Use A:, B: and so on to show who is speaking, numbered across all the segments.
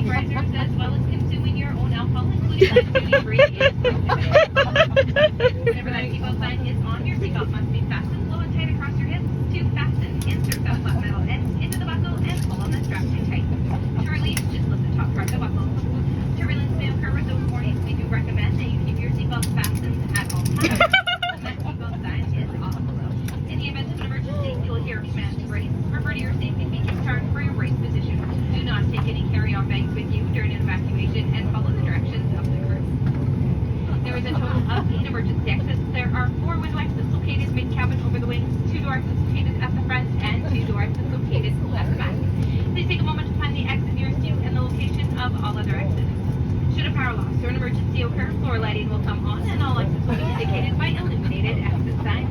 A: vaporizers as well as consuming your own alcohol, including duty-free and whenever that seatbelt sign is on, your seatbelt must be fastened low and tight across your hips. To fasten, insert the flat metal end into the buckle and pull on the strap tight. To release, just lift the top part of the buckle. To release may occur with those warnings, we do recommend that you keep your seatbelt fastened at all times. That seatbelt sign is off below. In the event of an emergency, you will hear a command to brace. Refer to your safety features card for your brace position. Do not take any carry-on bags with you during an evacuation and follow the directions of the crew. There is a total of 8 emergency exits. There are 4 window exits located mid-cabin over the wings, 2 door exits located at the front, and 2 door exits located at the back. Please take a moment to find the exit nearest you and the location of all other exits. Should a power loss or an emergency occur, floor lighting will come on and all exits will be indicated by illuminated exit signs.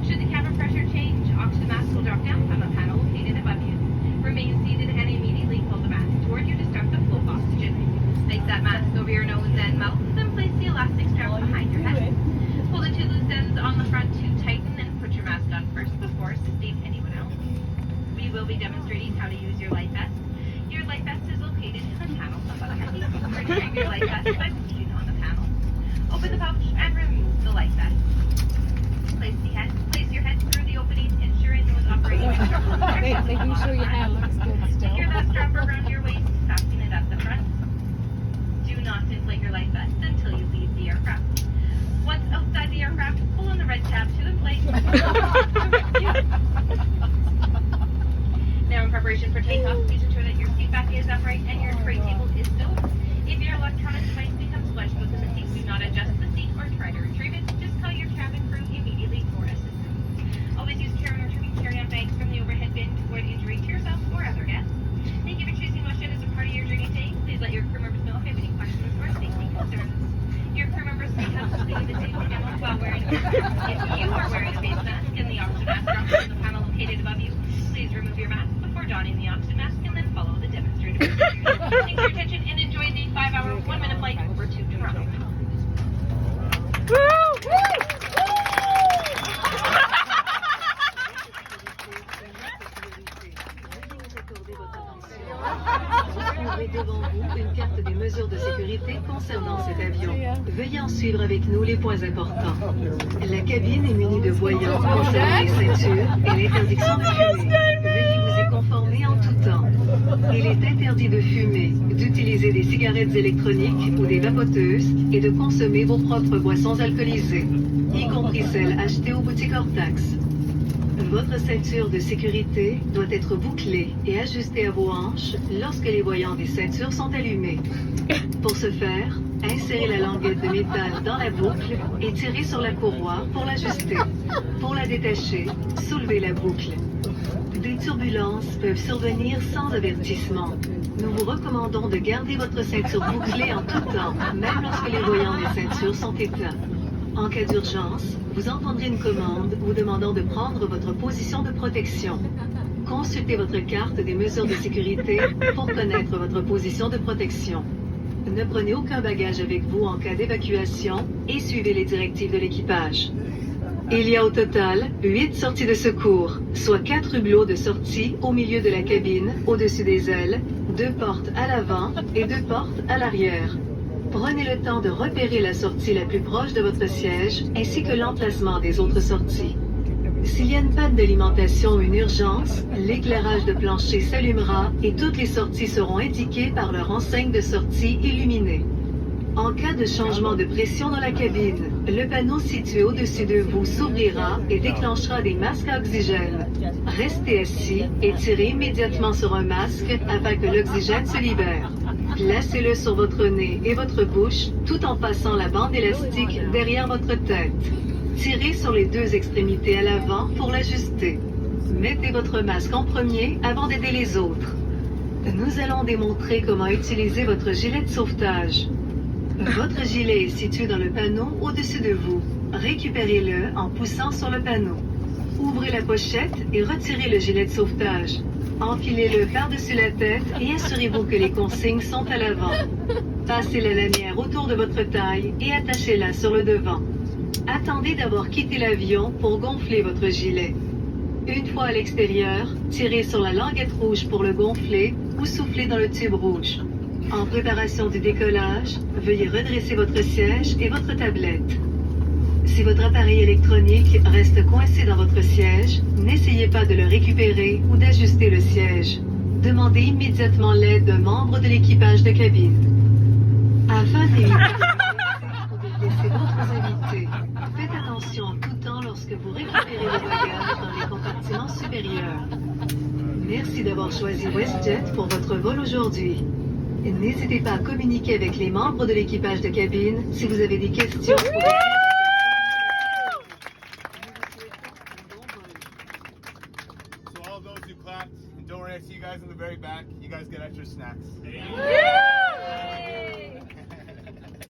A: Should the cabin pressure change, oxygen mask will drop down from a panel located above you. Remain seated and immediately pull the mask toward you to start the flow of oxygen. Place that mask over your nose and mouth, then place the elastic strap behind your head. Pull the 2 loose ends on the front to tighten and put your mask on first before assisting anyone else. We will be demonstrating how to use your life vest. Your life vest is located in the panel above your head. Retrieve your life vest by pushing on the panel. Open the pouch and remove the life vest. Place your head through the opening, ensuring those operating controls are
B: Making sure your hand looks good still.
A: Secure that strap around your waist, fasten it at the front. Do not inflate your life vest until you leave the aircraft. Once outside the aircraft, pull on the red tab to inflate. Now in preparation for takeoff, please ensure that your seat back is upright and your tray table is still. If your electronic device becomes flushed within the seat, do not adjust the seat or try to retrieve it. Just call your cabin crew immediately for assistance. Always use care when retrieving carry-on bags from the overhead bin to avoid injury to yourself or other guests. Thank you for choosing WestJet as a part of your journey today. Please let your crew members know if you have any questions or safety concerns. Your crew members may have completed the safety demo while wearing a face mask. If you are wearing a face mask and the oxygen mask drops on the panel located above you, please remove your mask before donning the oxygen mask and then follow the demonstrator procedures. Thanks for your attention and enjoy the 5-hour, 1-minute flight over to Toronto.
C: Vous devant vous une carte des mesures de sécurité concernant cet avion. Veuillez en suivre avec nous les points importants. La cabine est munie de voyants concernant les ceintures et l'interdiction de fumer. Veuillez vous y conformer en tout temps. Il est interdit de fumer, d'utiliser des cigarettes électroniques ou des vapoteuses et de consommer vos propres boissons alcoolisées, y compris celles achetées aux boutiques hors taxes. Votre ceinture de sécurité doit être bouclée et ajustée à vos hanches lorsque les voyants des ceintures sont allumés. Pour ce faire, insérez la languette de métal dans la boucle et tirez sur la courroie pour l'ajuster. Pour la détacher, soulevez la boucle. Des turbulences peuvent survenir sans avertissement. Nous vous recommandons de garder votre ceinture bouclée en tout temps, même lorsque les voyants des ceintures sont éteints. En cas d'urgence, vous entendrez une commande vous demandant de prendre votre position de protection. Consultez votre carte des mesures de sécurité pour connaître votre position de protection. Ne prenez aucun bagage avec vous en cas d'évacuation et suivez les directives de l'équipage. Il y a au total 8 sorties de secours, soit 4 hublots de sortie au milieu de la cabine, au-dessus des ailes, 2 portes à l'avant et 2 portes à l'arrière. Prenez le temps de repérer la sortie la plus proche de votre siège ainsi que l'emplacement des autres sorties. S'il y a une panne d'alimentation ou une urgence, l'éclairage de plancher s'allumera et toutes les sorties seront indiquées par leur enseigne de sortie illuminée. En cas de changement de pression dans la cabine, le panneau situé au-dessus de vous s'ouvrira et déclenchera des masques à oxygène. Restez assis et tirez immédiatement sur un masque afin que l'oxygène se libère. Placez-le sur votre nez et votre bouche tout en passant la bande élastique derrière votre tête. Tirez sur les 2 extrémités à l'avant pour l'ajuster. Mettez votre masque en premier avant d'aider les autres. Nous allons démontrer comment utiliser votre gilet de sauvetage. Votre gilet est situé dans le panneau au-dessus de vous. Récupérez-le en poussant sur le panneau. Ouvrez la pochette et retirez le gilet de sauvetage. Enfilez-le par-dessus la tête et assurez-vous que les consignes sont à l'avant. Passez la lanière autour de votre taille et attachez-la sur le devant. Attendez d'avoir quitté l'avion pour gonfler votre gilet. Une fois à l'extérieur, tirez sur la languette rouge pour le gonfler ou soufflez dans le tube rouge. En préparation du décollage, veuillez redresser votre siège et votre tablette. Si votre appareil électronique reste coincé dans votre siège, n'essayez pas de le récupérer ou d'ajuster le siège. Demandez immédiatement l'aide d'un membre de l'équipage de cabine. Afin d'éviter de blesser d'autres invités, faites attention en tout temps lorsque vous récupérez vos bagages dans les compartiments supérieurs. Merci d'avoir choisi WestJet pour votre vol aujourd'hui. N'hésitez pas à communiquer avec les membres de l'équipage de cabine si vous avez des questions ou des